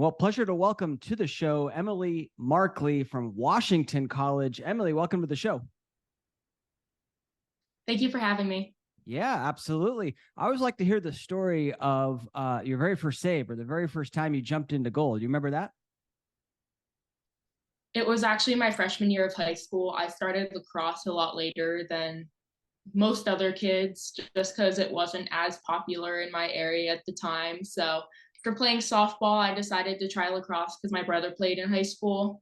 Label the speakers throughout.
Speaker 1: Well, pleasure to welcome to the show Emily Markley from Washington College. Emily, welcome to the show.
Speaker 2: Thank you for having me.
Speaker 1: Yeah, absolutely. I always like to hear the story of your very first save or the very first time you jumped into goal. Do you remember that?
Speaker 2: It was actually my freshman year of high school. I started lacrosse a lot later than most other kids just because it wasn't as popular in my area at the time. So after playing softball, I decided to try lacrosse because my brother played in high school.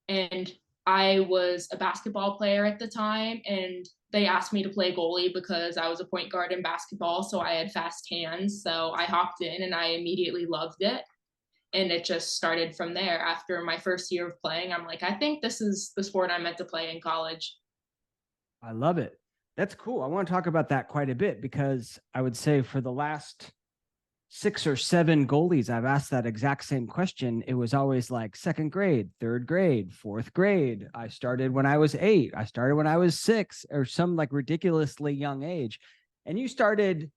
Speaker 2: And I was a basketball player at the time, and they asked me to play goalie because I was a point guard in basketball, so I had fast hands. So I hopped in and I immediately loved it. And it just started from there. After my first year of playing, I'm like, I think this is the sport I'm meant to play in college.
Speaker 1: I love it. That's cool. I want to talk about that quite a bit because I would say for the last 6 or 7 goalies, I've asked that exact same question. It was always like second grade, third grade, fourth grade. I started when I was 8. I started when I was 6 or some like ridiculously young age. And you started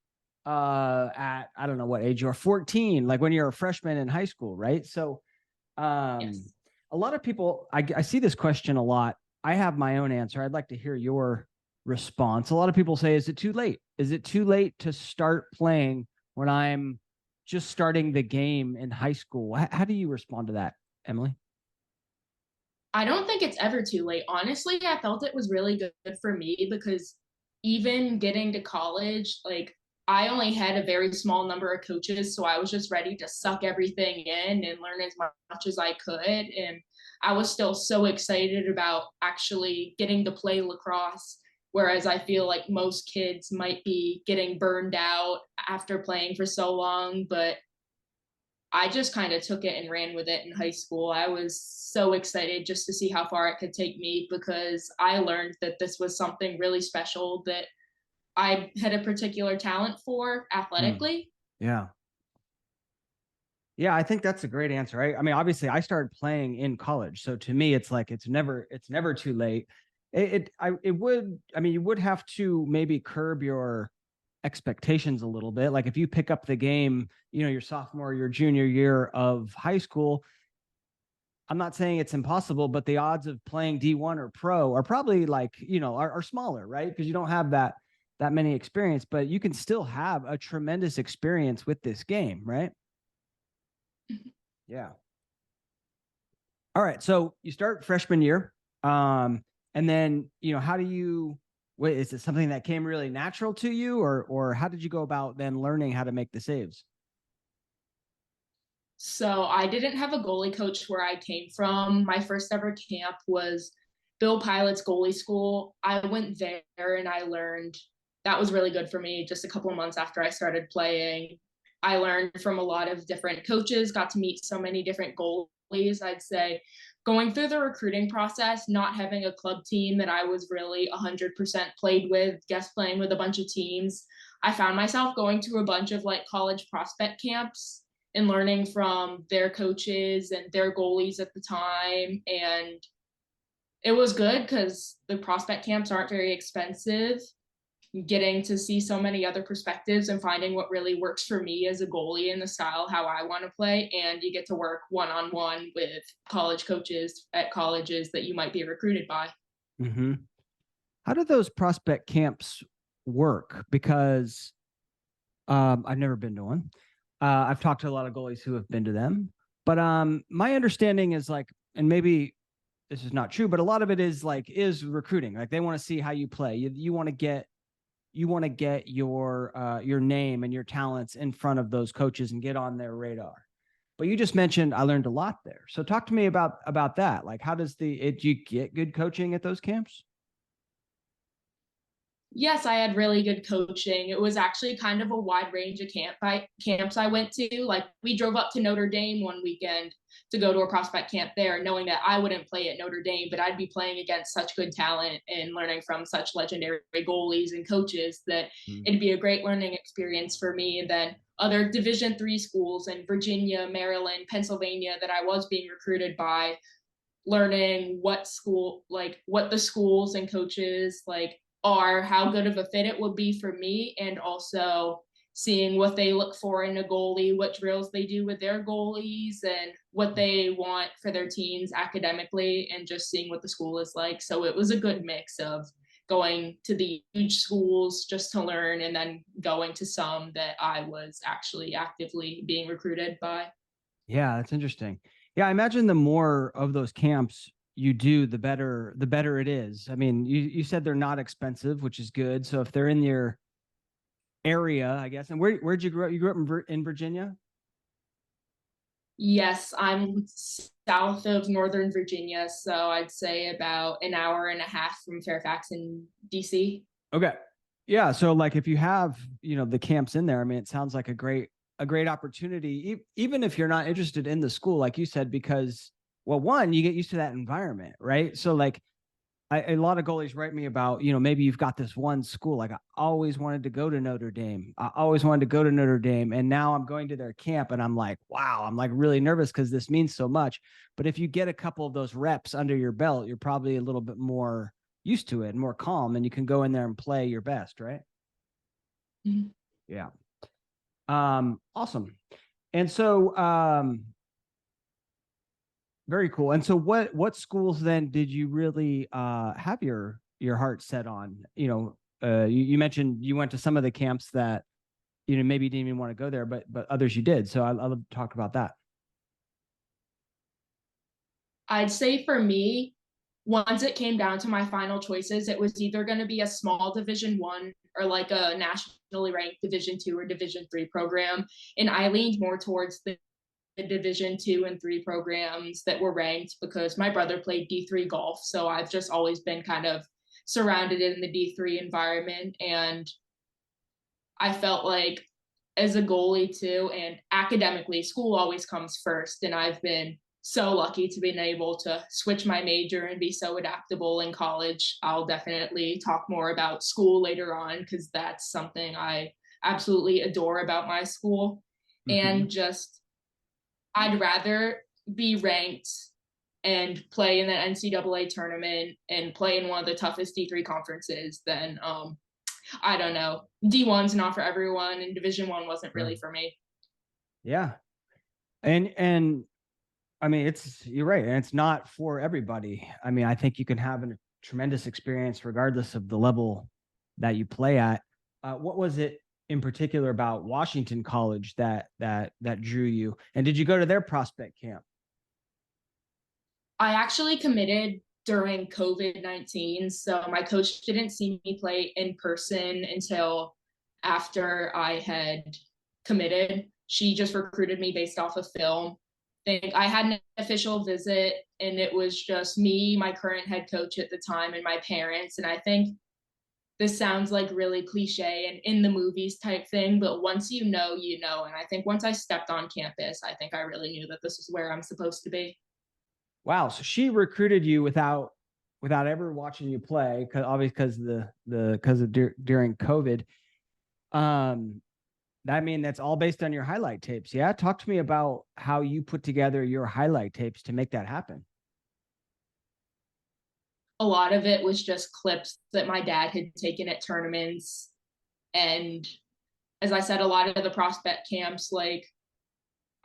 Speaker 1: at, I don't know what age you are, 14, like when you're a freshman in high school, right? So
Speaker 2: Yes.
Speaker 1: a lot of people, I see this question a lot. I have my own answer. I'd like to hear your response. A lot of people say, is it too late? Is it too late to start playing when I'm just starting the game in high school? How do you respond to that, Emily?
Speaker 2: I don't think it's ever too late. Honestly, I felt it was really good for me because even getting to college, like I only had a very small number of coaches, so I was just ready to suck everything in and learn as much as I could. And I was still so excited about actually getting to play lacrosse. Whereas I feel like most kids might be getting burned out after playing for so long, but I just kind of took it and ran with it in high school. I was so excited just to see how far it could take me because I learned that this was something really special that I had a particular talent for
Speaker 1: Hmm.
Speaker 2: athletically.
Speaker 1: Yeah. Yeah, I think that's a great answer. I mean, obviously, I started playing in college, so to me, it's like it's never too late. It would, I mean, you would have to maybe curb your expectations a little bit. Like if you pick up the game, your sophomore, your junior year of high school, I'm not saying it's impossible, but the odds of playing D1 or pro are probably like, are smaller, right? Because you don't have that many experience, but you can still have a tremendous experience with this game, right? Yeah. All right. So you start freshman year. And then, how do you wait, is it something that came really natural to you or how did you go about then learning how to make the saves?
Speaker 2: So I didn't have a goalie coach where I came from. My first ever camp was Bill Pilot's goalie school. I went there and I learned that was really good for me just a couple of months after I started playing. I learned from a lot of different coaches, got to meet so many different goalies. I'd say going through the recruiting process, not having a club team that I was really 100% played with, guest playing with a bunch of teams, I found myself going to a bunch of like college prospect camps and learning from their coaches and their goalies at the time. And it was good because the prospect camps aren't very expensive. Getting to see so many other perspectives and finding what really works for me as a goalie and the style how I want to play. And you get to work one on one with college coaches at colleges that you might be recruited by.
Speaker 1: Mm-hmm. How do those prospect camps work? Because I've never been to one. I've talked to a lot of goalies who have been to them, but my understanding is like, and maybe this is not true, but a lot of it is recruiting. Like they want to see how you play. You want to get your name and your talents in front of those coaches and get on their radar. But you just mentioned I learned a lot there. So talk to me about that. Like how does do you get good coaching at those camps?
Speaker 2: Yes, I had really good coaching. It was actually kind of a wide range of camps I went to. Like we drove up to Notre Dame one weekend to go to a prospect camp there, knowing that I wouldn't play at Notre Dame, but I'd be playing against such good talent and learning from such legendary goalies and coaches that
Speaker 1: Mm.
Speaker 2: it'd be a great learning experience for me. And then other Division III schools in Virginia, Maryland, Pennsylvania that I was being recruited by, learning what the schools and coaches like are, how good of a fit it would be for me, and also seeing what they look for in a goalie, what drills they do with their goalies, and what they want for their teams academically, and just seeing what the school is like. So it was a good mix of going to the huge schools just to learn, and then going to some that I was actually actively being recruited by.
Speaker 1: Yeah, that's interesting. Yeah, I imagine the more of those camps you do, the better it is. I mean, you said they're not expensive, which is good. So if they're in your area, I guess. And where'd you grow up? You grew up in Virginia?
Speaker 2: Yes, I'm south of Northern Virginia, so I'd say about an hour and a half from Fairfax in DC.
Speaker 1: Okay. Yeah. So like if you have, the camps in there, I mean, it sounds like a great opportunity, even if you're not interested in the school, like you said, because well, one, you get used to that environment, right? So like a lot of goalies write me about, maybe you've got this one school. Like I always wanted to go to Notre Dame. I always wanted to go to Notre Dame. And now I'm going to their camp and I'm like, wow, I'm like really nervous because this means so much. But if you get a couple of those reps under your belt, you're probably a little bit more used to it and more calm, and you can go in there and play your best, right?
Speaker 2: Mhm.
Speaker 1: Yeah. Awesome. And so, very cool. And so what schools then did you really have your heart set on? You mentioned you went to some of the camps that maybe you didn't even want to go there, but others you did. So I'd love to talk about that.
Speaker 2: I'd say for me, once it came down to my final choices, it was either going to be a small Division 1 or like a nationally ranked Division 2 or Division 3 program. And I leaned more towards the Division 2 and 3 programs that were ranked because my brother played D3 golf. So I've just always been kind of surrounded in the D3 environment. And I felt like as a goalie too, and academically, school always comes first. And I've been so lucky to be able to switch my major and be so adaptable in college. I'll definitely talk more about school later on because that's something I absolutely adore about my school.
Speaker 1: Mm-hmm.
Speaker 2: And just, I'd rather be ranked and play in the NCAA tournament and play in one of the toughest D3 conferences than I don't know. D1's not for everyone, and Division 1 wasn't really
Speaker 1: Sure.
Speaker 2: for me.
Speaker 1: Yeah. And I mean, you're right. And it's not for everybody. I mean, I think you can have a tremendous experience regardless of the level that you play at. What was it in particular about Washington College that drew you? And did you go to their prospect camp?
Speaker 2: I actually committed during COVID-19, so my coach didn't see me play in person until after I had committed. She just recruited me based off of film. I think I had an official visit, and it was just me, my current head coach at the time, and my parents. And I think this sounds like really cliche and in the movies type thing, but once you know, you know. And I think once I stepped on campus, I think I really knew that this is where I'm supposed to be.
Speaker 1: Wow. So she recruited you without ever watching you play, because obviously because of during COVID. Um, I mean, that's all based on your highlight tapes. Yeah. Talk to me about how you put together your highlight tapes to make that happen.
Speaker 2: A lot of it was just clips that my dad had taken at tournaments. And as I said, a lot of the prospect camps, like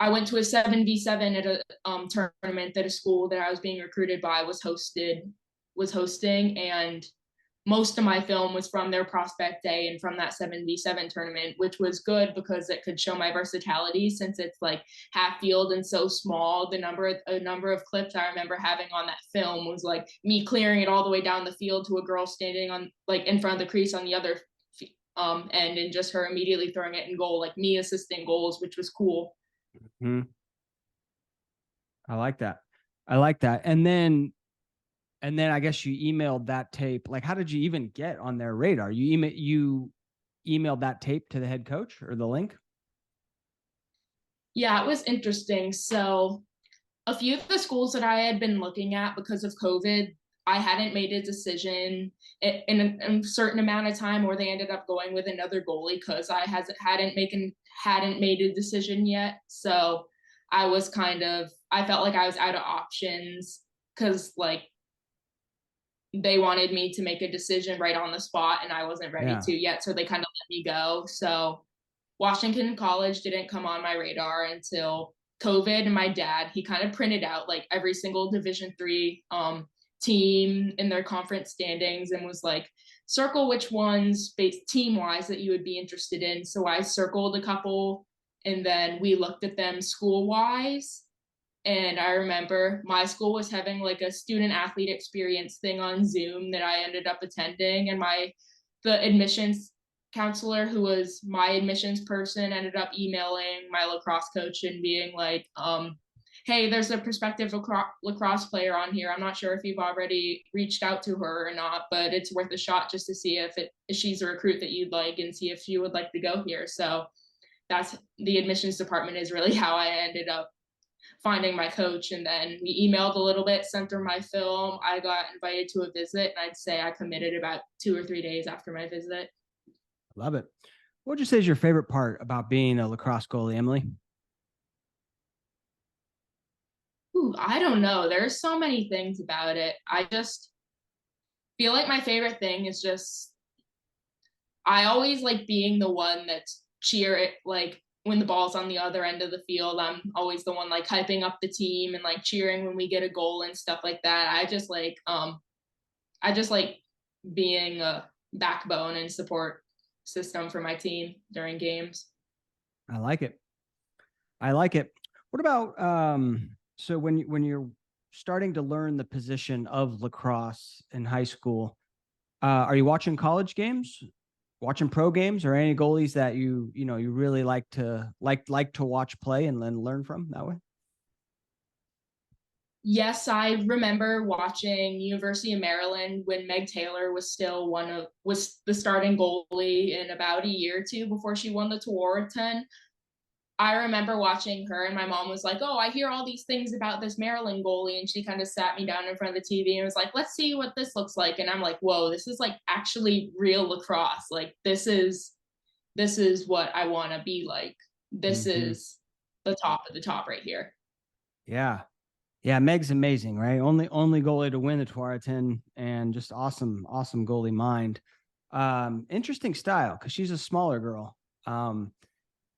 Speaker 2: I went to a 7v7 at a tournament that a school that I was being recruited by was hosting, and most of my film was from their prospect day and from that 7v7 tournament, which was good because it could show my versatility since it's like half field and so small. A number of clips I remember having on that film was like me clearing it all the way down the field to a girl standing on like in front of the crease on the other end, and just her immediately throwing it in goal, like me assisting goals, which was cool.
Speaker 1: Hmm. I like that. I like that. And then I guess you emailed that tape. Like, how did you even get on their radar? You emailed that tape to the head coach or the link?
Speaker 2: Yeah, it was interesting. So a few of the schools that I had been looking at because of COVID, I hadn't made a decision in a certain amount of time, or they ended up going with another goalie because hadn't made a decision yet. So I felt like I was out of options because like they wanted me to make a decision right on the spot, and I wasn't ready
Speaker 1: Yeah.
Speaker 2: to yet. So they kind of let me go. So Washington College didn't come on my radar until COVID. And my dad, he kind of printed out like every single Division III team in their conference standings and was like, circle which ones based team wise that you would be interested in. So I circled a couple, and then we looked at them school wise. And I remember my school was having like a student athlete experience thing on Zoom that I ended up attending. And the admissions counselor, who was my admissions person, ended up emailing my lacrosse coach and being like, hey, there's a prospective lacrosse player on here. I'm not sure if you've already reached out to her or not, but it's worth a shot just to see if she's a recruit that you'd like and see if she would like to go here. So that's the admissions department is really how I ended up finding my coach. And then we emailed a little bit, sent her my film. I got invited to a visit, and I'd say I committed about 2 or 3 days after my visit.
Speaker 1: Love it. What would you say is your favorite part about being a lacrosse goalie, Emily?
Speaker 2: Ooh, I don't know. There's so many things about it. I just feel like my favorite thing is just I always like being the one that's like when the ball's on the other end of the field. I'm always the one like hyping up the team and like cheering when we get a goal and stuff like that. I just like being a backbone and support system for my team during games.
Speaker 1: I like it. I like it. What about so when you're starting to learn the position of lacrosse in high school, are you watching college games, watching pro games, or any goalies that you really like to watch play and then learn from that way?
Speaker 2: Yes, I remember watching University of Maryland when Meg Taylor was still was the starting goalie in about a year or two before she won the Tewaaraton. I remember watching her, and my mom was like, "Oh, I hear all these things about this Maryland goalie," and she kind of sat me down in front of the TV and was like, "Let's see what this looks like." And I'm like, "Whoa, this is like actually real lacrosse. Like this is what I want to be like. This is the top of the top right here."
Speaker 1: Yeah. Yeah, Meg's amazing, right? Only goalie to win the Tewaaraton, and just awesome goalie mind. Interesting style because she's a smaller girl.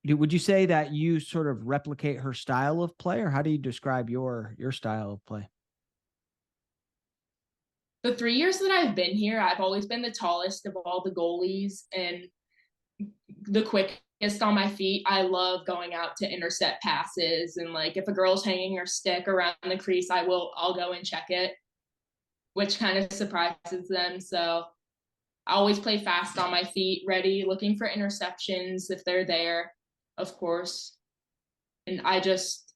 Speaker 1: Would you say that you sort of replicate her style of play, or how do you describe your style of play?
Speaker 2: The 3 years that I've been here, I've always been the tallest of all the goalies and the quickest on my feet. I love going out to intercept passes, and like if a girl's hanging her stick around the crease, I'll go and check it, which kind of surprises them. So I always play fast on my feet, ready, looking for interceptions if they're there, of course. And I just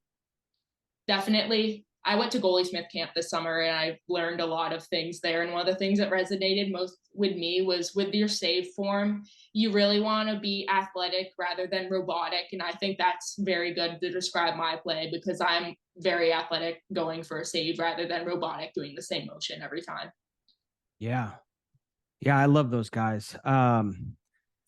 Speaker 2: definitely I went to Goaliesmith camp this summer, and I learned a lot of things there. And one of the things that resonated most with me was with your save form, you really want to be athletic rather than robotic. And I think that's very good to describe my play, because I'm very athletic going for a save rather than robotic doing the same motion every time.
Speaker 1: Yeah. Yeah, I love those guys.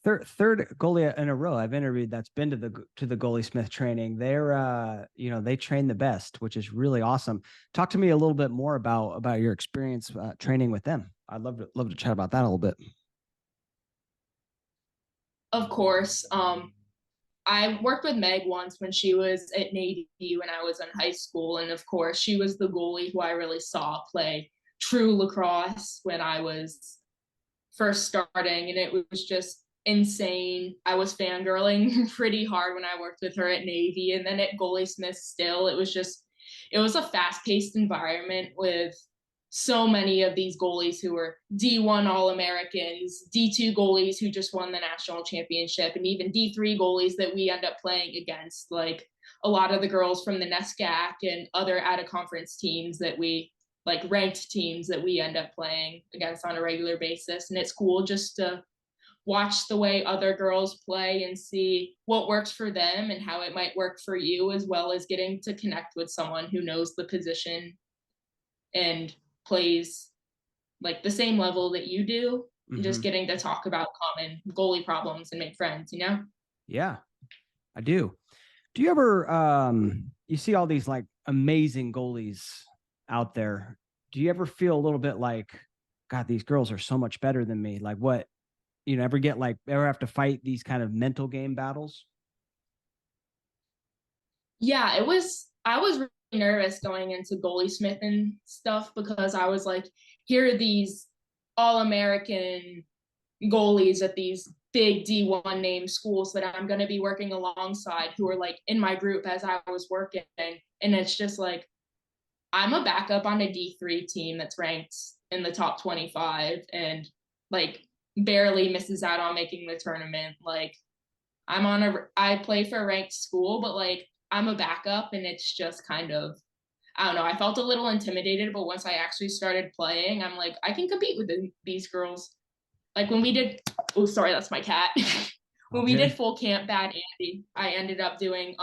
Speaker 1: Third goalie in a row I've interviewed that's been to the Goaliesmith training. They're they train the best, which is really awesome. Talk to me a little bit more about your experience training with them. I'd love to chat about that a little bit.
Speaker 2: Of course, I worked with Meg once when she was at Navy when I was in high school, and of course she was the goalie who I really saw play true lacrosse when I was first starting, and it was just insane. I was fangirling pretty hard when I worked with her at Navy, and then at Goaliesmith still. It was a fast-paced environment with so many of these goalies who were D1 All-Americans, D2 goalies who just won the national championship, and even D3 goalies that we end up playing against, like a lot of the girls from the NESCAC and other out-of-conference teams that we like ranked teams that we end up playing against on a regular basis. And it's cool just to watch the way other girls play and see what works for them and how it might work for you, as well as getting to connect with someone who knows the position and plays like the same level that you do, and just getting to talk about common goalie problems and make friends,
Speaker 1: Yeah, I do. Do you ever you see all these like amazing goalies out there? Do you ever feel a little bit like, God, these girls are so much better than me? Like, what, ever have to fight these kind of mental game battles?
Speaker 2: Yeah, I was really nervous going into Goaliesmith and stuff because I was like, here are these all American goalies at these big D1 name schools that I'm going to be working alongside who are like in my group as I was working. And it's just like, I'm a backup on a D3 team that's ranked in the top 25 and like barely misses out on making the tournament. Like, I play for a ranked school, but like I'm a backup and it's just kind of, I don't know. I felt a little intimidated, but once I actually started playing, I'm like, I can compete with these girls. Like when we did, oh, sorry, that's my cat.
Speaker 1: All
Speaker 2: When we did
Speaker 1: good.
Speaker 2: full camp Bad Andy, I ended up doing,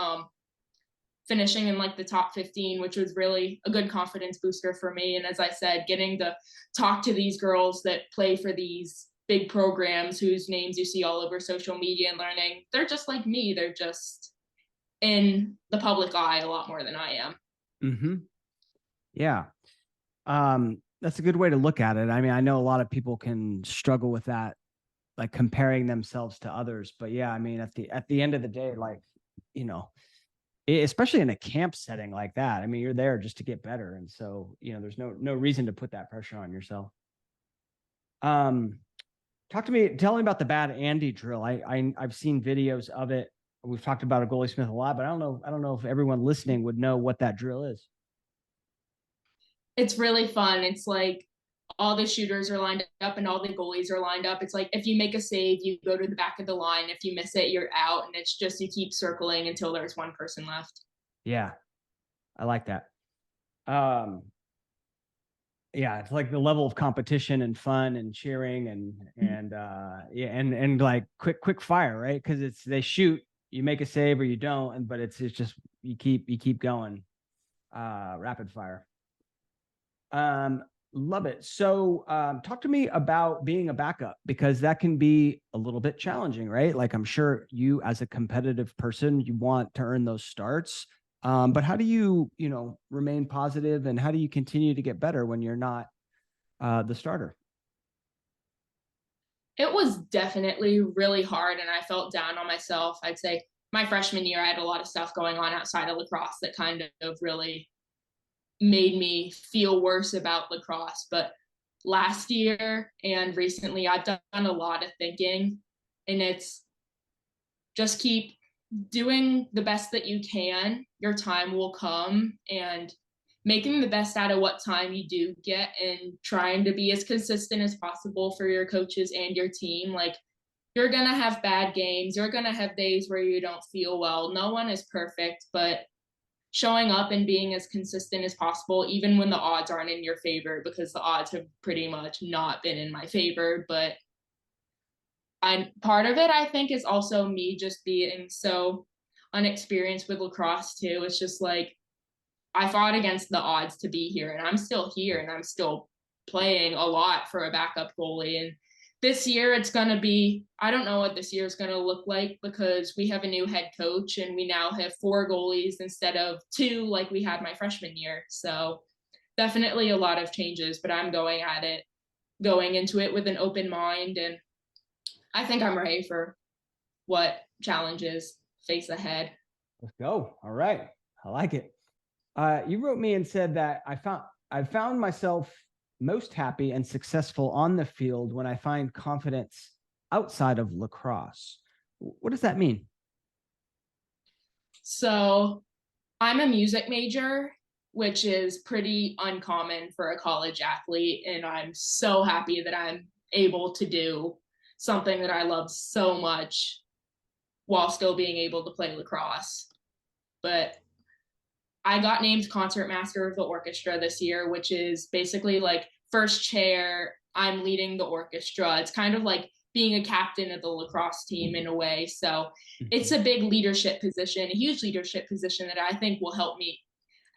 Speaker 2: finishing in like the top 15, which was really a good confidence booster for me. And as I said, getting to talk to these girls that play for these big programs whose names you see all over social media and learning, they're just like me. They're just in the public eye a lot more than I am.
Speaker 1: Mm-hmm. Yeah. That's a good way to look at it. I mean, I know a lot of people can struggle with that, like comparing themselves to others. But yeah, I mean, at the end of the day, like, you know, especially in a camp setting like that, I mean, you're there just to get better. And so, you know, there's no reason to put that pressure on yourself. Um, tell me about the Bad Andy drill. I've seen videos of it. We've talked about a Goaliesmith a lot, but I don't know if everyone listening would know what that drill is.
Speaker 2: It's really fun. It's like all the shooters are lined up and all the goalies are lined up. It's like if you make a save, you go to the back of the line. If you miss it, you're out. And it's just you keep circling until there's one person left.
Speaker 1: Yeah, I like that. Um, yeah, it's like the level of competition and fun and cheering and yeah, and like quick fire, right? Because it's they shoot, you make a save or you don't, and but it's just you keep going, rapid fire. Um, love it. So, talk to me about being a backup because that can be a little bit challenging, right? Like I'm sure you, as a competitive person, you want to earn those starts. But how do you, you know, remain positive and how do you continue to get better when you're not the starter?
Speaker 2: It was definitely really hard and I felt down on myself. I'd say my freshman year, I had a lot of stuff going on outside of lacrosse that kind of really made me feel worse about lacrosse. But last year and recently, I've done a lot of thinking, and it's just keep doing the best that you can. Your time will come, and making the best out of what time you do get and trying to be as consistent as possible for your coaches and your team. Like, you're going to have bad games. You're going to have days where you don't feel well. No one is perfect, but showing up and being as consistent as possible, even when the odds aren't in your favor, because the odds have pretty much not been in my favor. But I part of it, I think, is also me just being so unexperienced with lacrosse too. It's just like I fought against the odds to be here, and I'm still here, and I'm still playing a lot for a backup goalie. And this year, it's going to be, I don't know what this year is going to look like because we have a new head coach and we now have 4 goalies instead of 2 like we had my freshman year. So definitely a lot of changes, but I'm going into it with an open mind. And I think I'm ready for what challenges face ahead.
Speaker 1: Let's go. All right. I like it. You wrote me and said that I found myself most happy and successful on the field when I find confidence outside of lacrosse. What does that mean?
Speaker 2: So I'm a music major, which is pretty uncommon for a college athlete. And I'm so happy that I'm able to do something that I love so much while still being able to play lacrosse. But I got named concertmaster of the orchestra this year, which is basically like first chair, I'm leading the orchestra. It's kind of like being a captain of the lacrosse team in a way. So it's a big leadership position, a huge leadership position that I think will help me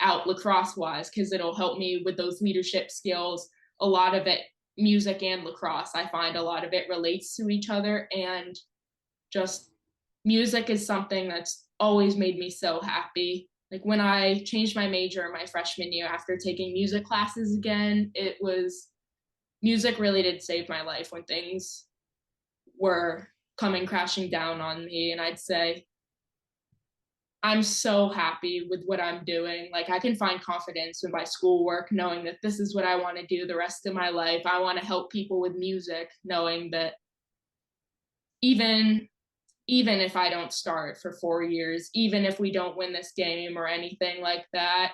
Speaker 2: out lacrosse wise because it'll help me with those leadership skills. A lot of it, music and lacrosse, I find a lot of it relates to each other. And just music is something that's always made me so happy. Like when I changed my major my freshman year after taking music classes again, it was music really did save my life when things were coming crashing down on me. And I'd say I'm so happy with what I'm doing. Like I can find confidence in my schoolwork, knowing that this is what I want to do the rest of my life. I want to help people with music, knowing that even even if I don't start for 4 years, even if we don't win this game or anything like that,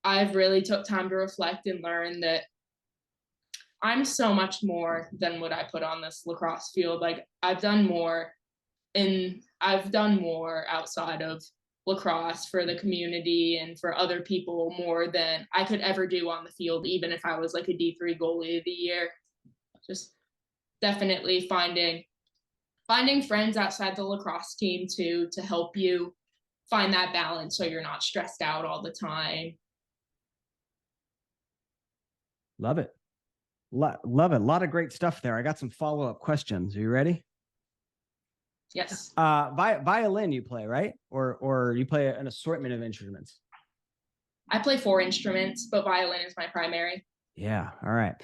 Speaker 2: I've really took time to reflect and learn that I'm so much more than what I put on this lacrosse field. Like I've done more outside of lacrosse for the community and for other people more than I could ever do on the field, even if I was like a D3 goalie of the year. Just definitely finding friends outside the lacrosse team too to help you find that balance so you're not stressed out all the time.
Speaker 1: Love it. Love it. A lot of great stuff there. I got some follow-up questions. Are you ready?
Speaker 2: Yes.
Speaker 1: Violin you play, right? Or you play an assortment of instruments?
Speaker 2: I play 4 instruments, but violin is my primary.
Speaker 1: Yeah. All right.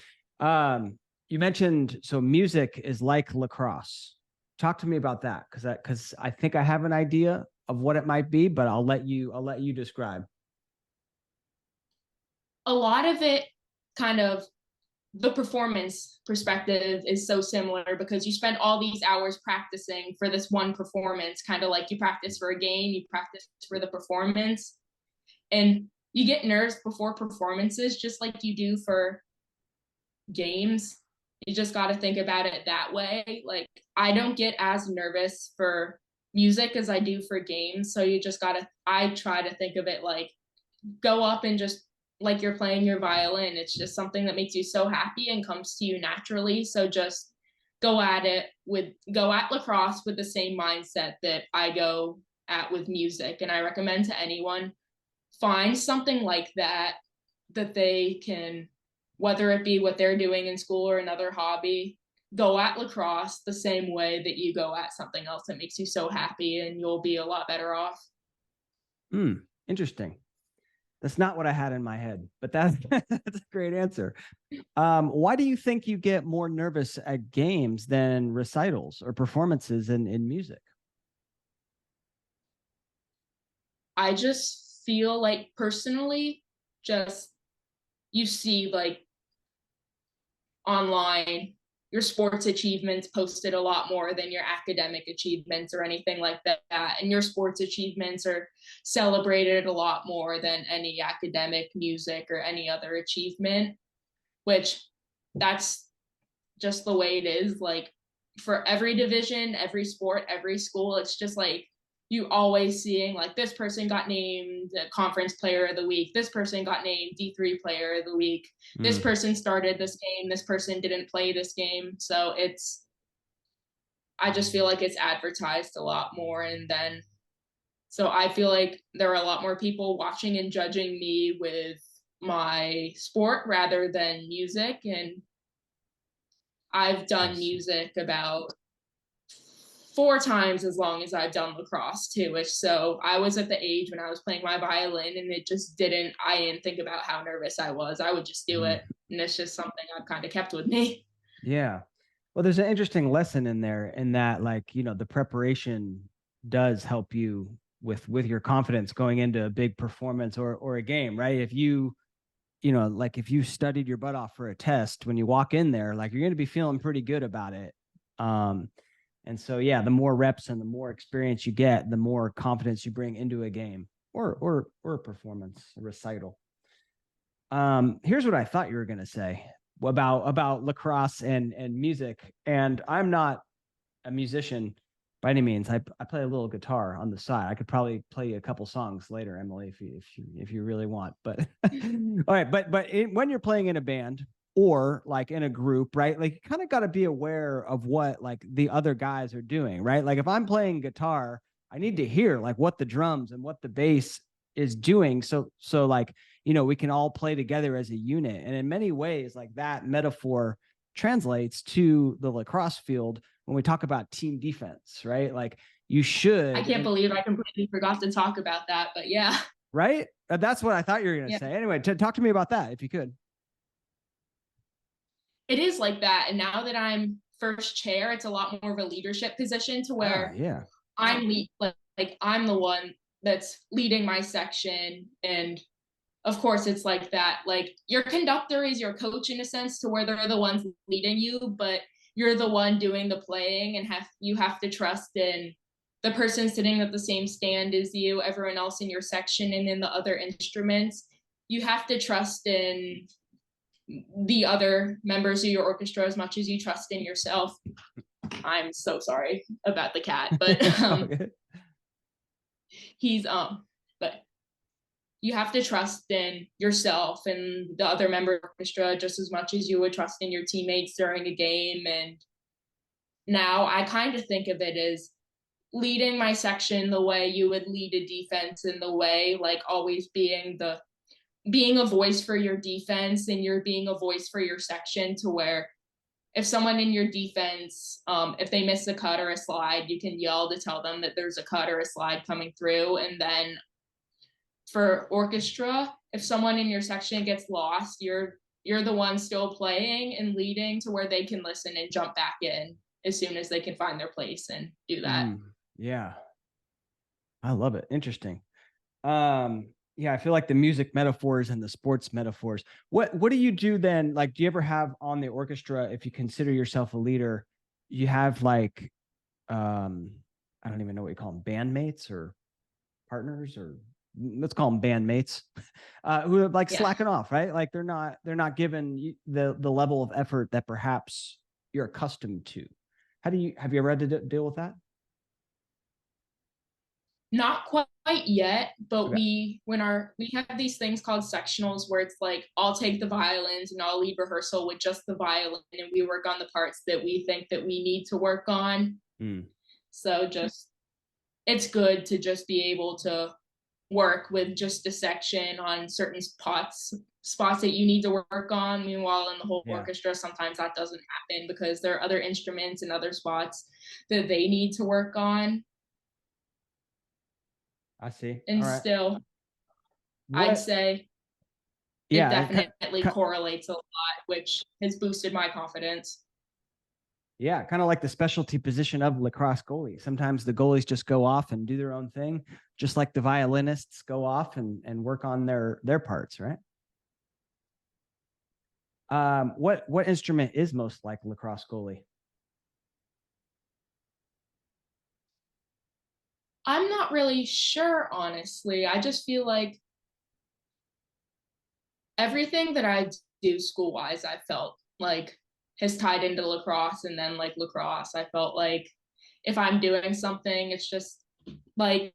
Speaker 1: You mentioned, so music is like lacrosse. Talk to me about that, because I think I have an idea of what it might be, but I'll let you describe.
Speaker 2: A lot of it kind of the performance perspective is so similar because you spend all these hours practicing for this one performance, kind of like you practice for a game, you practice for the performance, and you get nerves before performances just like you do for games. You just got to think about it that way. Like I don't get as nervous for music as I do for games, so you just got to I try to think of it like go up and just like you're playing your violin. It's just something that makes you so happy and comes to you naturally. So just go at lacrosse with the same mindset that I go at with music. And I recommend to anyone find something like that they can, whether it be what they're doing in school or another hobby, go at lacrosse the same way that you go at something else that makes you so happy, and you'll be a lot better off.
Speaker 1: Interesting. That's not what I had in my head, but that's a great answer. Why do you think you get more nervous at games than recitals or performances in music?
Speaker 2: I just feel like personally, just you see like online your sports achievements posted a lot more than your academic achievements or anything like that. And your sports achievements are celebrated a lot more than any academic, music, or any other achievement, which that's just the way it is. Like for every division, every sport, every school, it's just like you always seeing like this person got named the conference player of the week, this person got named D3 player of the week, this person started this game, this person didn't play this game. So I just feel like it's advertised a lot more. And then so I feel like there are a lot more people watching and judging me with my sport rather than music. And I've done music about 4 times as long as I've done lacrosse too. So I was at the age when I was playing my violin, and I didn't think about how nervous I was. I would just do it. And it's just something I've kind of kept with me.
Speaker 1: Yeah. Well, there's an interesting lesson in there in that, like, the preparation does help you with your confidence going into a big performance or a game, right? If like if you studied your butt off for a test, when you walk in there, like you're going to be feeling pretty good about it. And so, yeah, the more reps and the more experience you get, the more confidence you bring into a game or a performance, a recital. Here's what I thought you were going to say about lacrosse and music. And I'm not a musician by any means. I play a little guitar on the side. I could probably play you a couple songs later, Emily, if you really want. But all right, but when you're playing in a band or like in a group, right? Like you kind of got to be aware of what like the other guys are doing, right? Like if I'm playing guitar, I need to hear like what the drums and what the bass is doing. So like, we can all play together as a unit. And in many ways, like that metaphor translates to the lacrosse field when we talk about team defense, right? Like you should.
Speaker 2: I can't believe I completely forgot to talk about that, but yeah.
Speaker 1: Right? That's what I thought you were going to say. Anyway, talk to me about that if you could.
Speaker 2: It is like that. And now that I'm first chair, it's a lot more of a leadership position to where I'm I'm the one that's leading my section. And of course it's like that, like your conductor is your coach in a sense to where they're the ones leading you, but you're the one doing the playing, and you have to trust in the person sitting at the same stand as you, everyone else in your section, and in the other instruments. You have to trust in the other members of your orchestra as much as you trust in yourself. I'm so sorry about the cat, but he's but you have to trust in yourself and the other member of the orchestra just as much as you would trust in your teammates during a game. And now I kind of think of it as leading my section the way you would lead a defense, in the way like always being a voice for your defense, and you're being a voice for your section, to where if someone in your defense, if they miss a cut or a slide, you can yell to tell them that there's a cut or a slide coming through. And then for orchestra, if someone in your section gets lost, you're the one still playing and leading to where they can listen and jump back in as soon as they can find their place and do that.
Speaker 1: Yeah. I love it. Interesting. Yeah, I feel like the music metaphors and the sports metaphors. What do you do then? Like, do you ever have on the orchestra, if you consider yourself a leader, you have like, I don't even know what you call them, bandmates or partners, or let's call them bandmates, who are like slacking off, right? Like they're not given the level of effort that perhaps you're accustomed to. Have you ever had to deal with that?
Speaker 2: Not quite yet, but
Speaker 1: Okay.
Speaker 2: we have these things called sectionals where it's like I'll take the violins and I'll lead rehearsal with just the violin, and we work on the parts that we think that we need to work on. So just it's good to just be able to work with just a section on certain spots that you need to work on. Meanwhile, in the whole orchestra, sometimes that doesn't happen because there are other instruments and other spots that they need to work on.
Speaker 1: I see.
Speaker 2: And
Speaker 1: all right.
Speaker 2: still, I'd say it definitely correlates a lot, which has boosted my confidence.
Speaker 1: Yeah, kind of like the specialty position of lacrosse goalie. Sometimes the goalies just go off and do their own thing, just like the violinists go off and work on their parts, right? What instrument is most like lacrosse goalie?
Speaker 2: I'm not really sure, honestly. I just feel like everything that I do school wise, I felt like has tied into lacrosse. And then like lacrosse, I felt like if I'm doing something, it's just like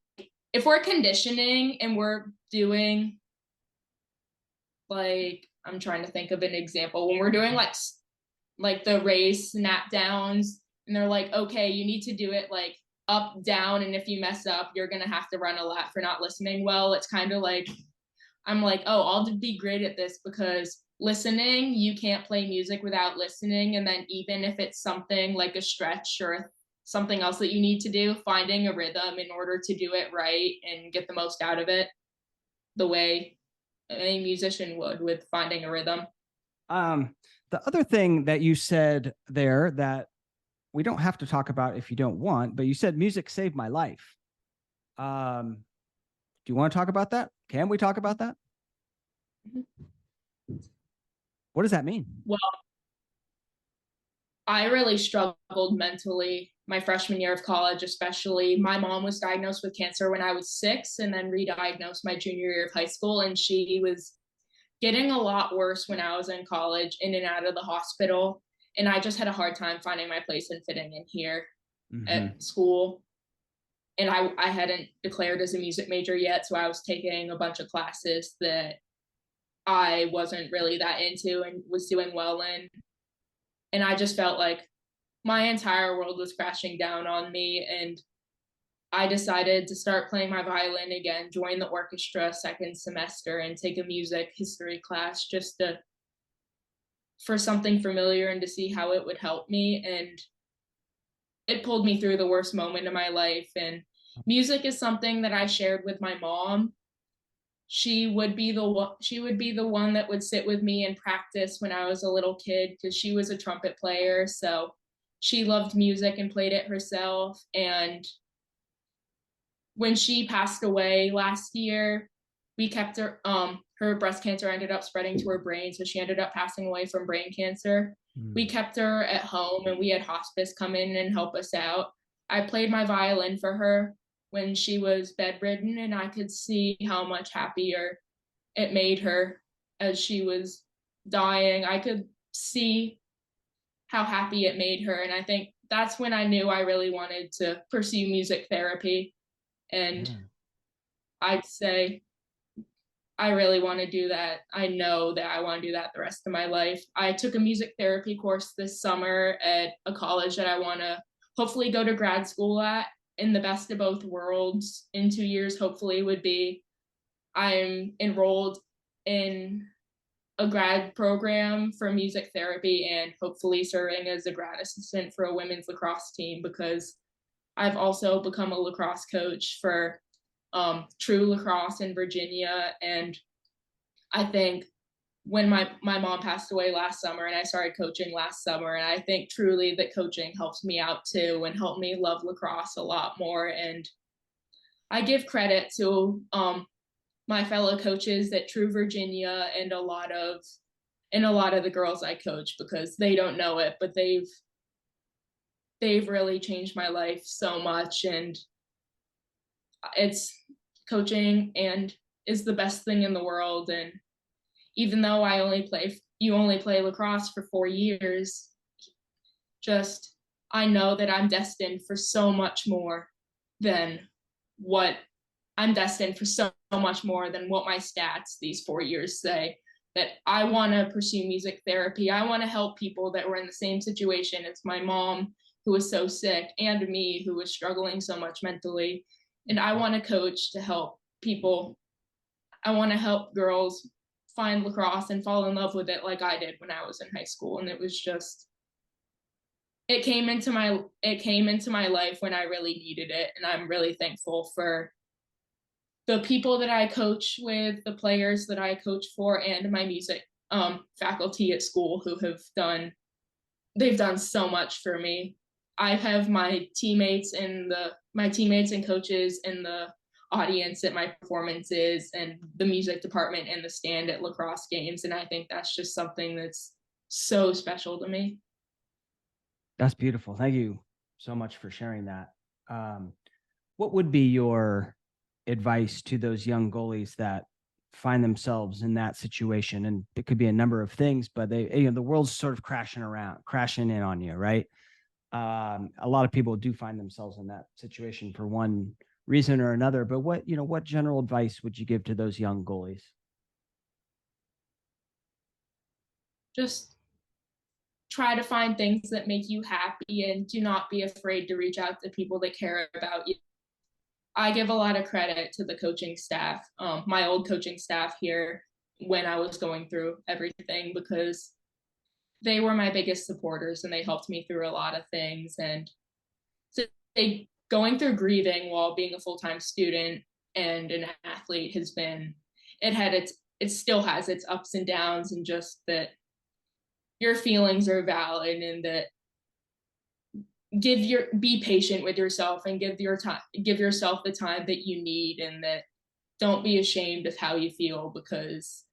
Speaker 2: if we're conditioning and we're doing like, I'm trying to think of an example, when we're doing like the race snap downs, and they're like, okay, you need to do it like up, down, and if you mess up, you're gonna have to run a lap for not listening well. It's kind of like I'm like, oh, I'll be great at this because listening, you can't play music without listening. And then even if it's something like a stretch or something else that you need to do, finding a rhythm in order to do it right and get the most out of it, the way a musician would with finding a rhythm.
Speaker 1: The other thing that you said there that we don't have to talk about if you don't want, but you said music saved my life. Do you want to talk about that? Can we talk about that? What does that mean?
Speaker 2: Well, I really struggled mentally my freshman year of college, especially. My mom was diagnosed with cancer when I was 6 and then re-diagnosed my junior year of high school. And she was getting a lot worse when I was in college, in and out of the hospital. And I just had a hard time finding my place and fitting in here at school. And I hadn't declared as a music major yet, so I was taking a bunch of classes that I wasn't really that into and was doing well in. And I just felt like my entire world was crashing down on me. And I decided to start playing my violin again, join the orchestra second semester, and take a music history class just for something familiar and to see how it would help me. And it pulled me through the worst moment of my life. And music is something that I shared with my mom. She would be the one that would sit with me and practice when I was a little kid because she was a trumpet player. So she loved music and played it herself. And when she passed away last year, we kept her, her breast cancer ended up spreading to her brain, so she ended up passing away from brain cancer. We kept her at home and we had hospice come in and help us out. I played my violin for her when she was bedridden, and I could see how much happier it made her as she was dying. I could see how happy it made her, and I think that's when I knew I really wanted to pursue music therapy. And I'd say I really want to do that. I know that I want to do that the rest of my life. I took a music therapy course this summer at a college that I want to hopefully go to grad school at. In the best of both worlds in 2 years, hopefully, would be I'm enrolled in a grad program for music therapy and hopefully serving as a grad assistant for a women's lacrosse team, because I've also become a lacrosse coach for True Lacrosse in Virginia. And I think when my mom passed away last summer and I started coaching last summer, and I think truly that coaching helps me out too and helped me love lacrosse a lot more. And I give credit to my fellow coaches at True Virginia and a lot of the girls I coach, because they don't know it, but they've really changed my life so much. And it's coaching and is the best thing in the world. And even though you only play lacrosse for 4 years, just I know that I'm destined for so much more than what my stats these 4 years say. That I want to pursue music therapy. I want to help people that were in the same situation as my mom, who was so sick, and me, who was struggling so much mentally. And I want to coach to help people. I want to help girls find lacrosse and fall in love with it like I did when I was in high school. And it was just, it came into my life when I really needed it. And I'm really thankful for the people that I coach with, the players that I coach for, and my music faculty at school who they've done so much for me. I have my teammates and coaches in the audience at my performances, and the music department and the stand at lacrosse games. And I think that's just something that's so special to me.
Speaker 1: That's beautiful. Thank you so much for sharing that. What would be your advice to those young goalies that find themselves in that situation? And it could be a number of things, but the world's sort of crashing in on you, right? A lot of people do find themselves in that situation for one reason or another, but what general advice would you give to those young goalies?
Speaker 2: Just try to find things that make you happy, and do not be afraid to reach out to people that care about you. I give a lot of credit to the coaching staff, my old coaching staff here, when I was going through everything, because they were my biggest supporters and they helped me through a lot of things. And so going through grieving while being a full-time student and an athlete it still has its ups and downs, and just that your feelings are valid, and that be patient with yourself and give yourself the time that you need, and that don't be ashamed of how you feel, because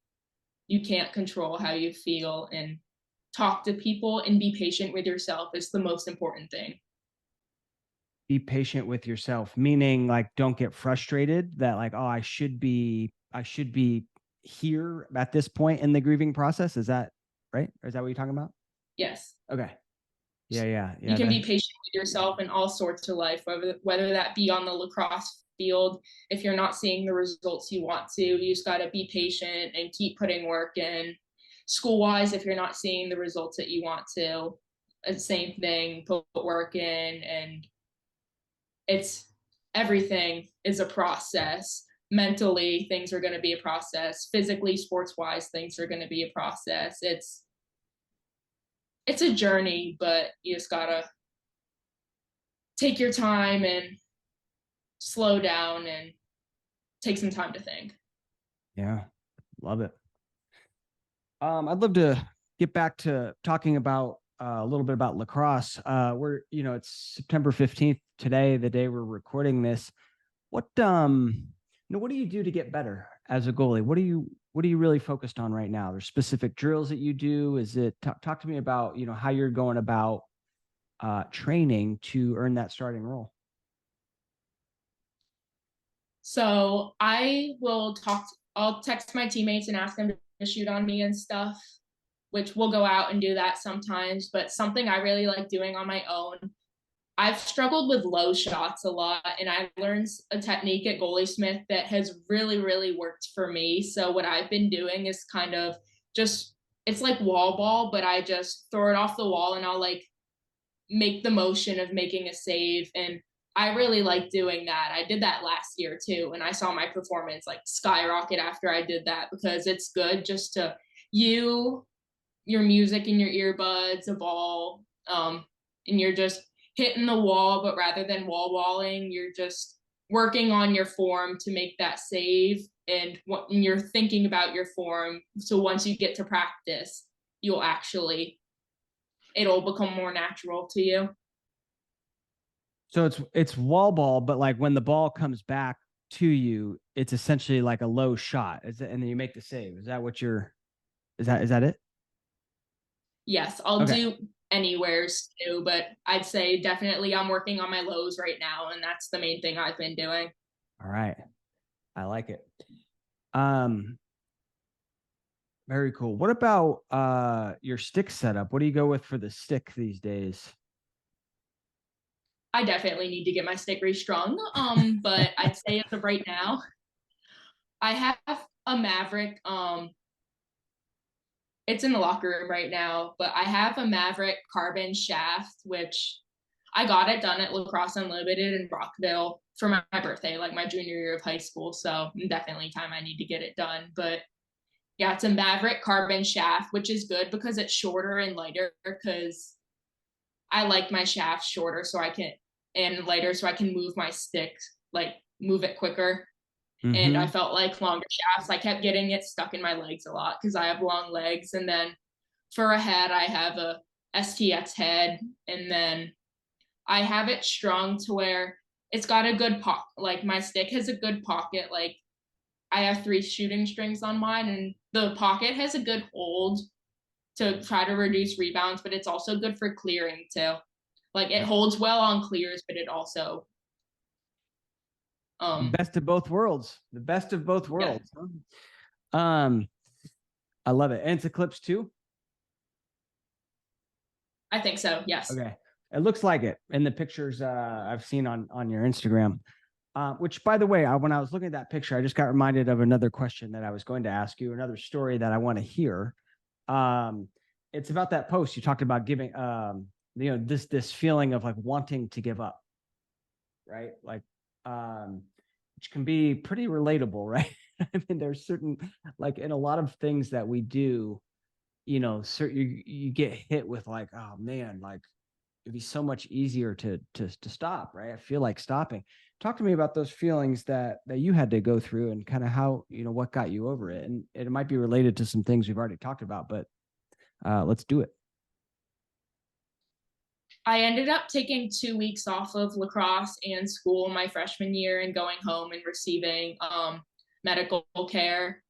Speaker 2: you can't control how you feel. And talk to people and be patient with yourself is the most important thing.
Speaker 1: Be patient with yourself, meaning like don't get frustrated that like, oh, I should be here at this point in the grieving process. Is that right? Or is that what you're talking about?
Speaker 2: Yes.
Speaker 1: Okay. Yeah.
Speaker 2: You can be patient with yourself in all sorts of life, whether that be on the lacrosse field. If you're not seeing the results you want to, you just got to be patient and keep putting work in. School-wise, if you're not seeing the results that you want to, the same thing, put work in. And everything is a process. Mentally, things are going to be a process. Physically, sports-wise, things are going to be a process. It's a journey, but you just gotta take your time and slow down and take some time to think.
Speaker 1: Yeah, love it. I'd love to get back to talking about a little bit about lacrosse. It's September 15th today, the day we're recording this. what do you do to get better as a goalie? What are you really focused on right now? There's specific drills that you do. Is it talk to me about, how you're going about training to earn that starting role?
Speaker 2: So I'll text my teammates and ask them to shoot on me and stuff, which we'll go out and do that sometimes. But something I really like doing on my own, I've struggled with low shots a lot, and I learned a technique at Goaliesmith that has really, really worked for me. So what I've been doing is kind of just, it's like wall ball, but I just throw it off the wall and I'll like make the motion of making a save. And I really like doing that. I did that last year too, and I saw my performance like skyrocket after I did that, because it's good just to you, your music in your earbuds, a ball, and you're just hitting the wall, but rather than wall walling, you're just working on your form to make that save. And when you're thinking about your form, so once you get to practice, you'll actually, it'll become more natural to you.
Speaker 1: So it's wall ball, but like when the ball comes back to you, it's essentially like a low shot. And then you make the save. Is that what you're? Is that it?
Speaker 2: Yes, I'll
Speaker 1: Okay.
Speaker 2: do anywheres too, but I'd say definitely I'm working on my lows right now, and that's the main thing I've been doing.
Speaker 1: All right. I like it. Um, Very cool. What about your stick setup? What do you go with for the stick these days?
Speaker 2: I definitely need to get my stick restrung. But I'd say as of right now, I have a Maverick. It's in the locker room right now, but I have a Maverick carbon shaft, which I got it done at Lacrosse Unlimited in Rockville for my birthday, like my junior year of high school. So definitely time I need to get it done. But yeah, it's a Maverick carbon shaft, which is good because it's shorter and lighter, because I like my shaft shorter so I can, and lighter so I can move my stick, like move it quicker. And I
Speaker 1: Mm-hmm.
Speaker 2: felt like longer shafts, I kept getting it stuck in my legs a lot because I have long legs. And then for a head, I have a STX head, and then I have it strung to where it's got a good pocket. Like my stick has a good pocket. Like I have 3 shooting strings on mine, and the pocket has a good hold to try to reduce rebounds, but it's also good for clearing too. Like it holds well on clears, but it also
Speaker 1: Best of both worlds. The best of both
Speaker 2: yeah,
Speaker 1: worlds. Um, I love it. And it's Eclipse too.
Speaker 2: I think so. Yes.
Speaker 1: Okay. It looks like it in the pictures I've seen on your Instagram. Which, by the way, when I was looking at that picture, I just got reminded of another question that I was going to ask you, another story that I want to hear. Um, it's about that post you talked about giving, this feeling of like wanting to give up, right? Like, which can be pretty relatable, right? I mean, there's certain, like in a lot of things that we do, you get hit with like, oh man, like it'd be so much easier to stop, right? I feel like stopping. Talk to me about those feelings that you had to go through and kind of how, what got you over it. And it might be related to some things we've already talked about, but let's do it.
Speaker 2: I ended up taking 2 weeks off of lacrosse and school my freshman year and going home and receiving medical care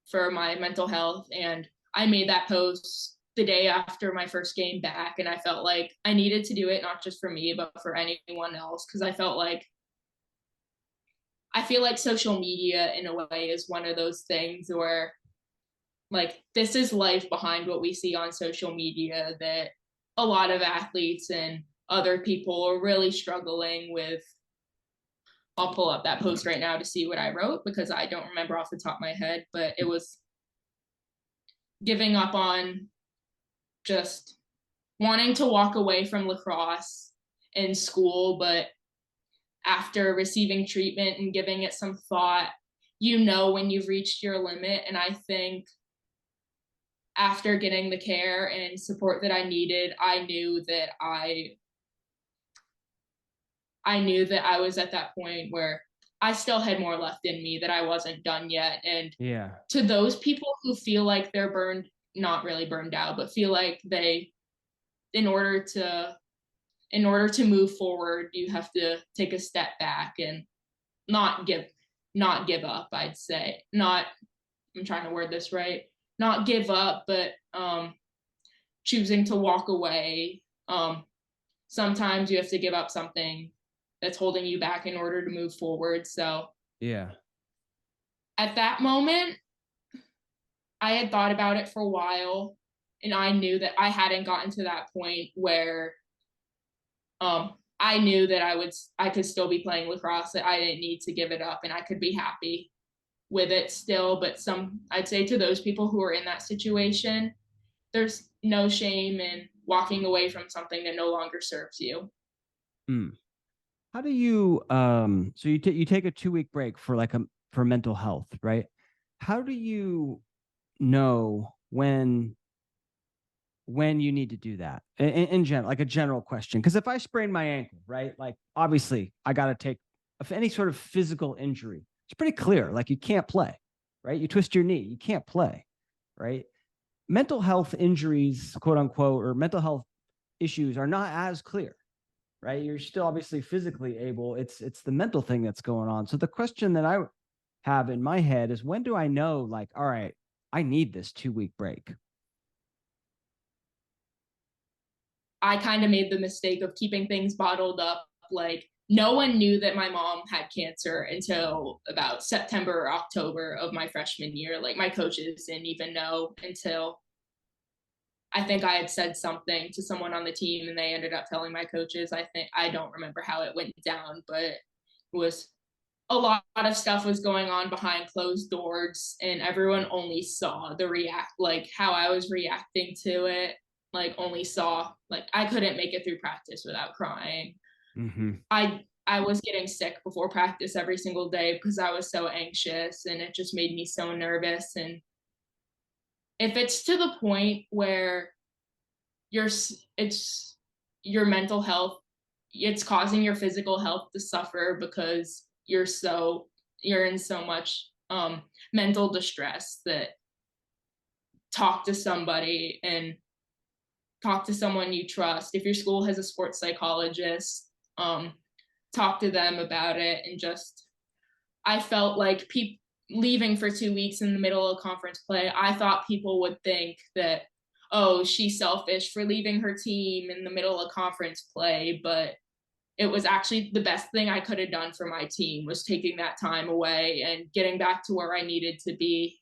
Speaker 2: for my mental health. And I made that post the day after my first game back. And I felt like I needed to do it, not just for me, but for anyone else. Cause I feel like social media in a way is one of those things where like this is life behind what we see on social media, that a lot of athletes and other people are really struggling with. I'll pull up that post right now to see what I wrote because I don't remember off the top of my head, but it was giving up on just wanting to walk away from lacrosse in school, but after receiving treatment and giving it some thought, when you've reached your limit. And I think after getting the care and support that I needed, I knew that I was at that point where I still had more left in me, that I wasn't done yet. And
Speaker 1: Yeah.
Speaker 2: to those people who feel like they're not really burned out, but feel like in order to move forward, you have to take a step back. And not give not give up, I'd say. Not I'm trying to word this right. Not give up, but choosing to walk away. Sometimes you have to give up something that's holding you back in order to move forward. So
Speaker 1: Yeah.
Speaker 2: at that moment, I had thought about it for a while, and I knew that I hadn't gotten to that point where I knew that I could still be playing lacrosse, that I didn't need to give it up and I could be happy with it still. But I'd say to those people who are in that situation, there's no shame in walking away from something that no longer serves you.
Speaker 1: Mm. How do you so you take a 2 week break for for mental health, right? How do you know when you need to do that in general, like a general question? Because if I sprain my ankle, right, like obviously I got to take any sort of physical injury. It's pretty clear, like you can't play, right? You twist your knee, you can't play, right? Mental health injuries, quote unquote, or mental health issues are not as clear, right? You're still obviously physically able. It's the mental thing that's going on. So the question that I have in my head is, when do I know, like, all right, I need this 2 week break?
Speaker 2: I kind of made the mistake of keeping things bottled up. Like, no one knew that my mom had cancer until about September or October of my freshman year. Like, my coaches didn't even know until I think I had said something to someone on the team and they ended up telling my coaches. I don't remember how it went down, but it was a lot of stuff was going on behind closed doors and everyone only saw like how I was reacting to it. Like, only saw, like, I couldn't make it through practice without crying.
Speaker 1: Mm-hmm.
Speaker 2: I was getting sick before practice every single day because I was so anxious and it just made me so nervous. And if it's to the point where it's your mental health, it's causing your physical health to suffer because you're in so much mental distress, that talk to somebody and talk to someone you trust. If your school has a sports psychologist, talk to them about it. And just, I felt like people leaving for 2 weeks in the middle of conference play, I thought people would think that, oh, she's selfish for leaving her team in the middle of conference play. But it was actually the best thing I could have done for my team, was taking that time away and getting back to where I needed to be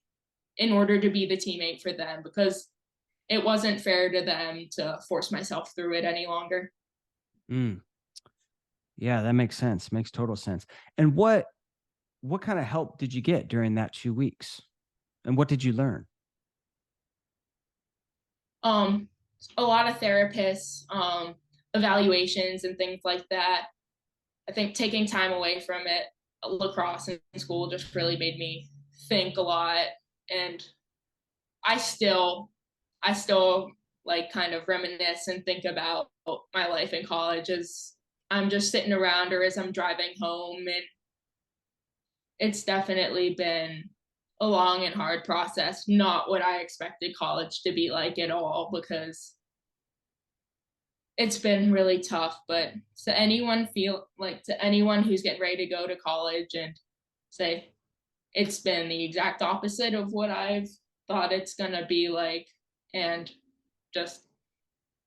Speaker 2: in order to be the teammate for them, because it wasn't fair to them to force myself through it any longer.
Speaker 1: Mm. Yeah, that makes sense. Makes total sense. And what kind of help did you get during that 2 weeks? And what did you learn?
Speaker 2: Um, a lot of therapists, evaluations and things like that. I think taking time away from it, lacrosse in school, just really made me think a lot. And I still, I still like kind of reminisce and think about my life in college as I'm just sitting around or as I'm driving home. And it's definitely been a long and hard process. Not what I expected college to be like at all, because it's been really tough. But to anyone who's getting ready to go to college, and say it's been the exact opposite of what I've thought it's gonna be like. And just,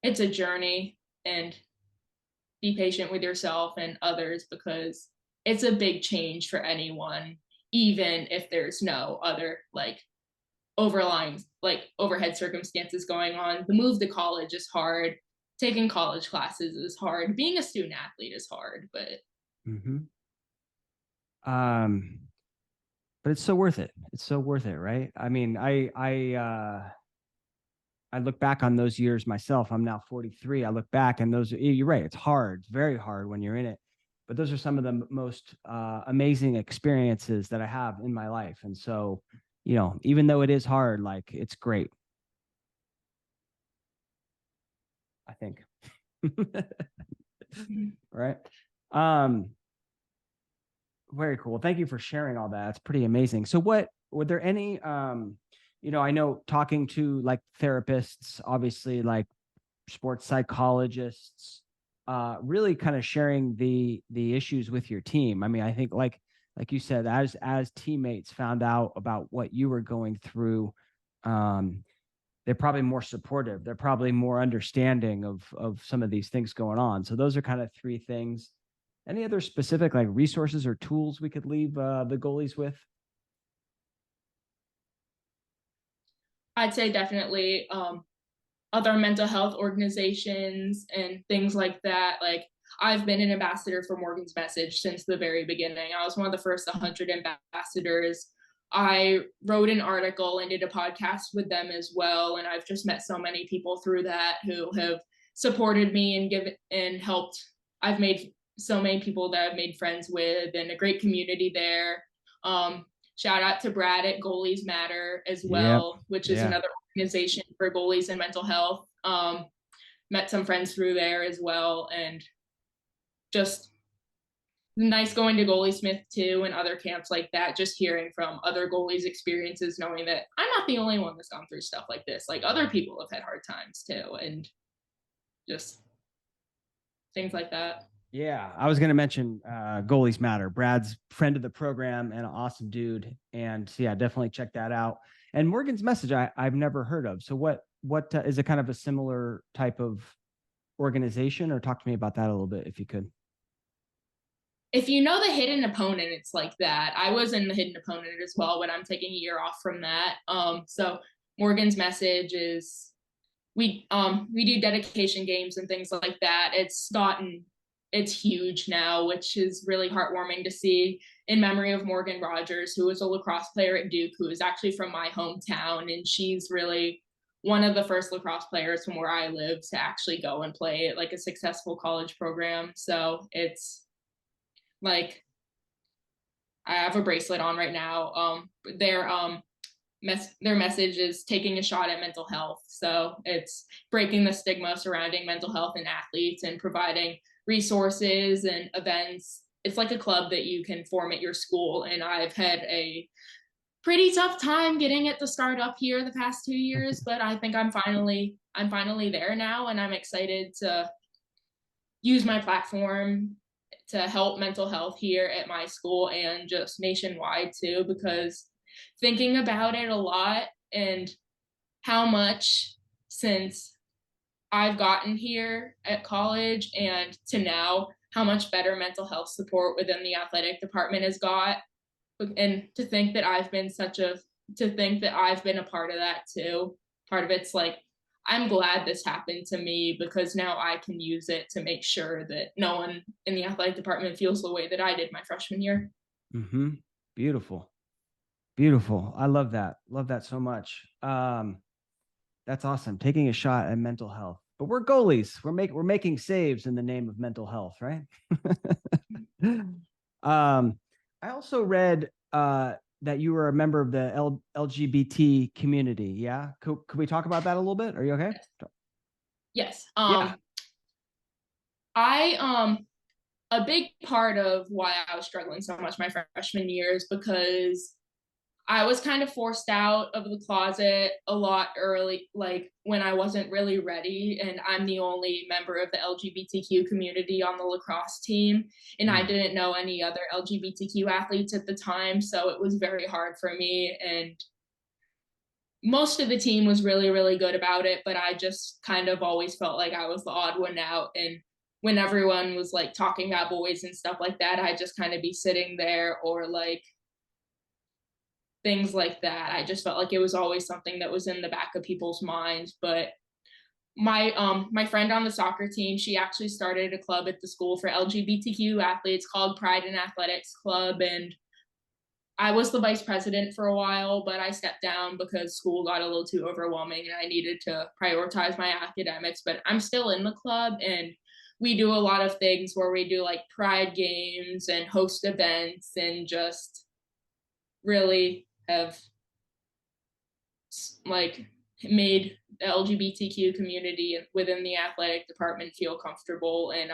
Speaker 2: it's a journey, and be patient with yourself and others, because it's a big change for anyone, even if there's no other like overhead circumstances going on. The move to college is hard. Taking college classes is hard. Being a student athlete is hard, but
Speaker 1: Mm-hmm. Um, but it's so worth it. It's so worth it, right? I mean, I look back on those years myself. I'm now 43. I look back and you're right. It's hard. It's very hard when you're in it. But those are some of the most amazing experiences that I have in my life. And so, even though it is hard, like, it's great, I think. Right. Um, Very cool. Thank you for sharing all that. It's pretty amazing. So were there any, I know talking to like therapists, obviously, like sports psychologists, really kind of sharing the issues with your team. I mean, I think like like you said, as teammates found out about what you were going through, they're probably more supportive. They're probably more understanding of some of these things going on. So those are kind of three things. Any other specific like resources or tools we could leave the goalies with?
Speaker 2: I'd say definitely other mental health organizations and things like that. Like I've been an ambassador for Morgan's Message since the very beginning. I was one of the first 100 ambassadors. I wrote an article and did a podcast with them as well. And I've just met so many people through that who have supported me and given and helped. I've made so many people that I've made friends with and a great community there. Shout out to Brad at Goalies Matter as
Speaker 1: Yep.
Speaker 2: well, which is
Speaker 1: Yeah.
Speaker 2: another organization for goalies and mental health. Met some friends through there as well, and just nice going to Goaliesmith too and other camps like that. Just hearing from other goalies' experiences, knowing that I'm not the only one that's gone through stuff like this. Like other people have had hard times too, and just things like that.
Speaker 1: Yeah, I was going to mention Goalies Matter. Brad's friend of the program and an awesome dude. And yeah, definitely check that out. And Morgan's Message, I've never heard of. So what is it kind of a similar type of organization, or talk to me about that a little bit if you could?
Speaker 2: If you know the hidden opponent, it's like that. I was in the hidden opponent as well, but I'm taking a year off from that. So Morgan's Message is we do dedication games and things like that. It's huge now, which is really heartwarming to see, in memory of Morgan Rogers, who was a lacrosse player at Duke, who is actually from my hometown, and she's really one of the first lacrosse players from where I live to actually go and play at like a successful college program. So it's like I have a bracelet on right now. Their message is taking a shot at mental health. So it's breaking the stigma surrounding mental health in athletes and providing resources and events. It's like a club that you can form at your school. And I've had a pretty tough time getting it to start up here the past 2 years, but I think I'm finally there now, and I'm excited to use my platform to help mental health here at my school and just nationwide too, because thinking about it a lot and how much since I've gotten here at college and to now, how much better mental health support within the athletic department has got. And to think that I've been a part of that too. Part of it's like, I'm glad this happened to me because now I can use it to make sure that no one in the athletic department feels the way that I did my freshman year.
Speaker 1: Mm-hmm. Beautiful. Beautiful. I love that. Love that so much. That's awesome. Taking a shot at mental health. But we're goalies. We're making saves in the name of mental health, right? I also read that you were a member of the LGBT community. Yeah. Could we talk about that a little bit? Are you okay?
Speaker 2: Yes.
Speaker 1: Yeah.
Speaker 2: I a big part of why I was struggling so much my freshman year is because I was kind of forced out of the closet a lot early, like when I wasn't really ready. And I'm the only member of the LGBTQ community on the lacrosse team. And I didn't know any other LGBTQ athletes at the time. So it was very hard for me. And most of the team was really, really good about it. But I just kind of always felt like I was the odd one out. And when everyone was like talking about boys and stuff like that, I'd just kind of be sitting there or like, things like that. I just felt like it was always something that was in the back of people's minds. But my friend on the soccer team, she actually started a club at the school for LGBTQ athletes called Pride in Athletics Club, and I was the vice president for a while, but I stepped down because school got a little too overwhelming and I needed to prioritize my academics. But I'm still in the club, and we do a lot of things where we do like pride games and host events and just really have like made the LGBTQ community within the athletic department feel comfortable. And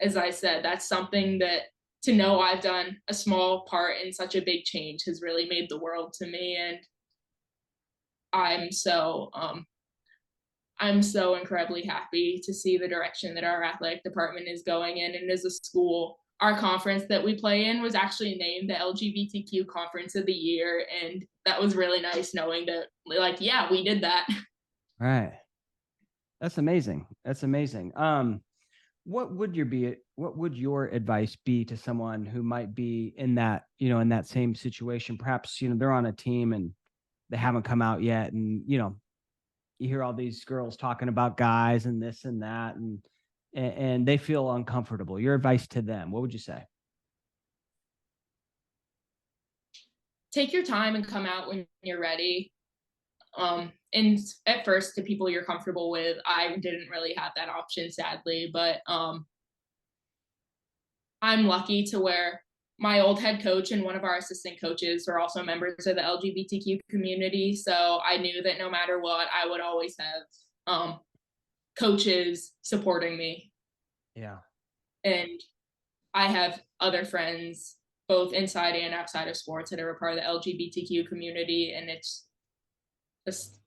Speaker 2: as I said, that's something that to know I've done a small part in such a big change has really made the world to me. And I'm so incredibly happy to see the direction that our athletic department is going in. And as a school, our conference that we play in was actually named the LGBTQ Conference of the Year. And that was really nice knowing that, like, yeah, we did that.
Speaker 1: Right. That's amazing. That's amazing. What would your advice be to someone who might be in that, in that same situation? Perhaps, they're on a team and they haven't come out yet. And, you hear all these girls talking about guys and this and that, and they feel uncomfortable. Your advice to them, what would you say?
Speaker 2: Take your time and come out when you're ready. And at first, to people you're comfortable with, I didn't really have that option, sadly, but I'm lucky to where my old head coach and one of our assistant coaches are also members of the LGBTQ community. So I knew that no matter what, I would always have coaches supporting me.
Speaker 1: Yeah.
Speaker 2: And I have other friends, both inside and outside of sports, that are a part of the LGBTQ community. And it's just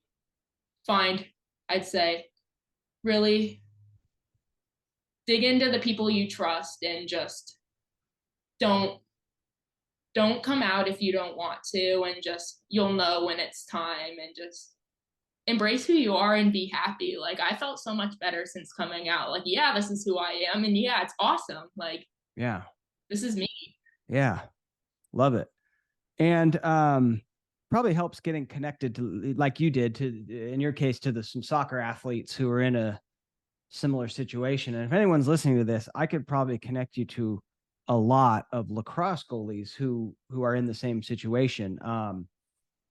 Speaker 2: find, I'd say, really dig into the people you trust and just don't come out if you don't want to, and just you'll know when it's time, and just embrace who you are and be happy. Like, I felt so much better since coming out. Like, yeah, this is who I am, and yeah, it's awesome. Like,
Speaker 1: yeah,
Speaker 2: this is me.
Speaker 1: Yeah. Love it. And probably helps getting connected to, like you did, to, in your case, to some soccer athletes who are in a similar situation. And if anyone's listening to this, I could probably connect you to a lot of lacrosse goalies who are in the same situation.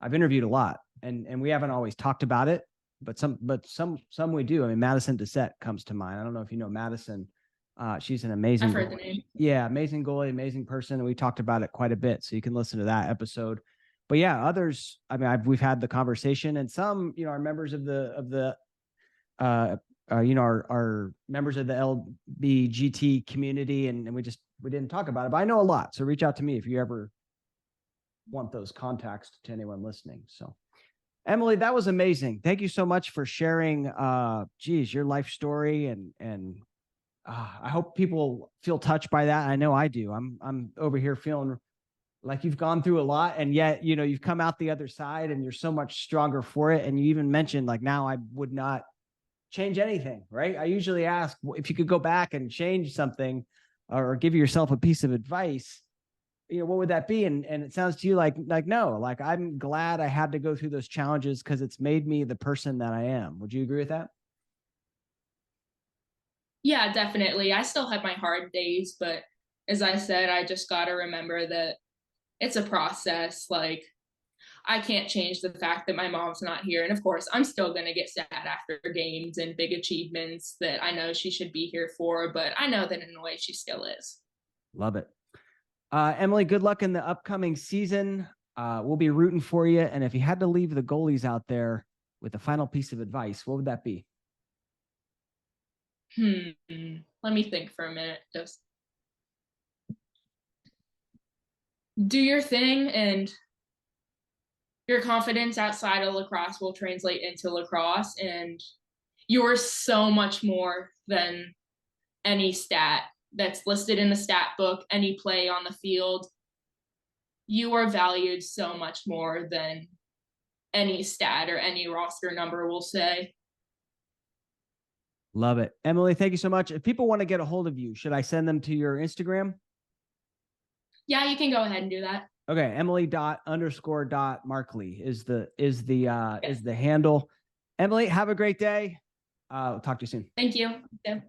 Speaker 1: I've interviewed a lot, and we haven't always talked about it, but some we do. I mean, Madison Doucette comes to mind. I don't know if you know Madison. She's an amazing
Speaker 2: I've heard
Speaker 1: goalie.
Speaker 2: the name.
Speaker 1: Yeah, amazing goalie, amazing person. And we talked about it quite a bit, so you can listen to that episode. But yeah, others, I mean, we've had the conversation, and some, are members of the our members of the LBGT community, and we didn't talk about it, but I know a lot. So reach out to me if you ever want those contacts, to anyone listening. So Emily, that was amazing. Thank you so much for sharing your life story, and I hope people feel touched by that. I know I do. I'm over here feeling like you've gone through a lot, and yet, you've come out the other side and you're so much stronger for it. And you even mentioned, like, now I would not change anything, right? I usually ask if you could go back and change something or give yourself a piece of advice, what would that be? And it sounds to you like no, like, I'm glad I had to go through those challenges because it's made me the person that I am. Would you agree with that?
Speaker 2: Yeah, definitely. I still have my hard days, but as I said, I just got to remember that it's a process. Like, I can't change the fact that my mom's not here. And of course, I'm still going to get sad after games and big achievements that I know she should be here for, but I know that in a way she still is.
Speaker 1: Love it. Emily, good luck in the upcoming season. We'll be rooting for you. And if you had to leave the goalies out there with a final piece of advice, what would that be?
Speaker 2: Let me think for a minute. Just do your thing, and your confidence outside of lacrosse will translate into lacrosse, and you're so much more than any stat that's listed in the stat book, any play on the field. You are valued so much more than any stat or any roster number will say.
Speaker 1: Love it. Emily, thank you so much. If people want to get a hold of you, should I send them to your Instagram?
Speaker 2: Yeah, you can go ahead and do that.
Speaker 1: Okay. Emily._.Markley is the handle. Emily, have a great day. Talk to you soon.
Speaker 2: Thank you. Yeah.